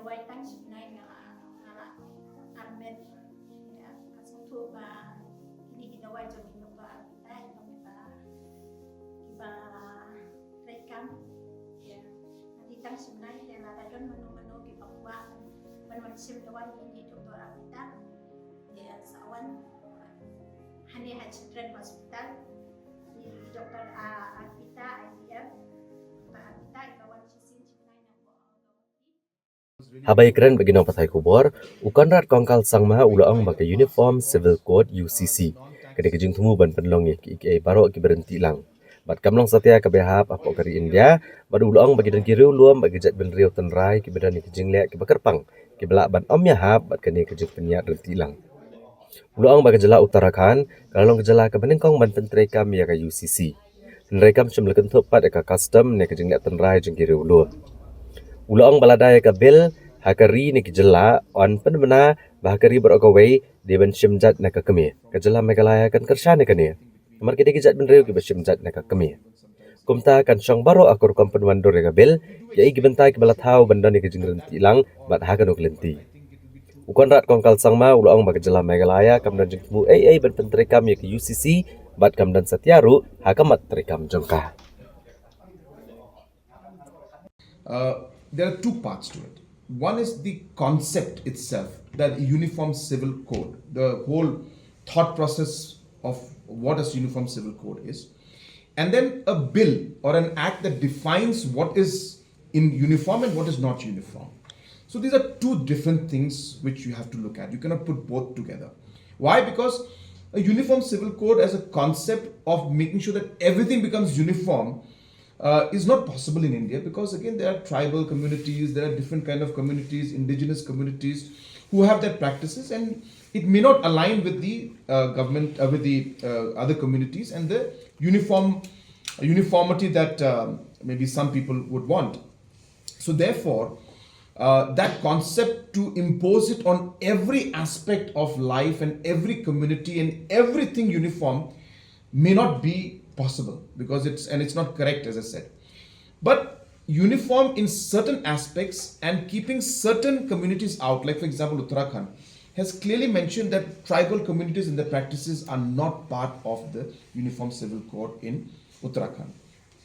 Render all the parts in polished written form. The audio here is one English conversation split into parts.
gawai tang sebenarnya ngala armet ya kasatu ba ini kita gawai jadi dokter kita itu kita rekam ya nanti tang sebenarnya yang ada don menu-menu kita buat penulisan gawai ini dokter kita ya sawan Hani Children Hospital di dokter kita IVF kita kawan sisin Habai keren bagi nomor pasai kubur, ukan rat kongkal sang maha ulang pakai uniform civil code UCC. Kede ke Jingthmu ban penlong ye ki baro ki berhenti lang. Bat kamlong setia ke behap apa kari India, bat ulang bagi dan kiriu luam bagi jat ben riau tenrai ki bedan ki jinglek ki bakerpang. Ki belak ban om ya hap bat kene ke jing penyak berhenti lang. Ulang bagi Jylla Uttarakhand, kalau Jylla ke Peningkong ban Pyntreikam ya ke UCC. Pyntreikam cuma kentup pada ke custom ne ke jinglek tenrai jing kiriu luam. Ulang baladai ke bil hakari ni Jylla on penmena bahakari berogawai di ban shimjat na ke kemi ke Jylla Meghalaya kan kersha ne kene mar kide jat ben reu ke shimjat na ke kemi kumta kan shong baro akur kom penwando re bil ya igi bentai ke balathau bandani ke jingren tilang bat hakan uklenti ukon rat kongkal sangma ulang bag Jylla Meghalaya kamdan Jingthmu ban Pyntreikam ya ke UCC bat kamdan Satyaru hakamat Pyntreikam jongka. There are two parts to it. One is the concept itself, that uniform civil code, the whole thought process of what a uniform civil code is. And then a bill or an act that defines what is in uniform and what is not uniform. So these are two different things which you have to look at. You cannot put both together. Why? Because a uniform civil code as a concept of making sure that everything becomes uniform is not possible in India, because again there are tribal communities, there are different kind of communities, indigenous communities who have their practices, and it may not align with the government, with the other communities and the uniformity that maybe some people would want. So therefore, that concept to impose it on every aspect of life and every community and everything uniform may not be possible, because it's not correct, as I said. But uniform in certain aspects and keeping certain communities out, like for example Uttarakhand has clearly mentioned that tribal communities and their practices are not part of the uniform civil code in Uttarakhand.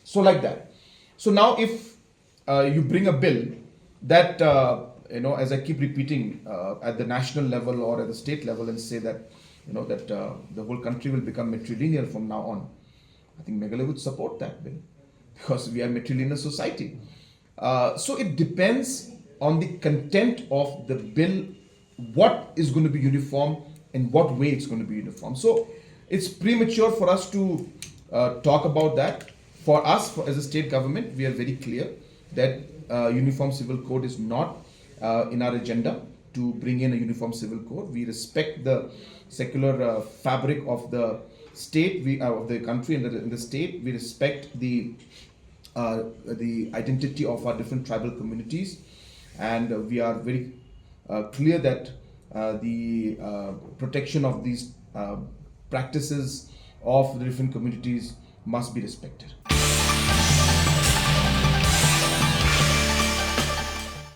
So like that. So now if you bring a bill that as I keep repeating, at the national level or at the state level, and say that that the whole country will become matrilineal from now on, I think Meghalaya would support that bill, because we are a matrilineal society. So it depends on the content of the bill, what is going to be uniform and what way it's going to be uniform. So it's premature for us to talk about that. For us, as a state government, we are very clear that uniform civil code is not in our agenda to bring in a uniform civil code. We respect the secular fabric of the state, of the country and in the state. We respect the identity of our different tribal communities, and we are very clear that the protection of these practices of the different communities must be respected.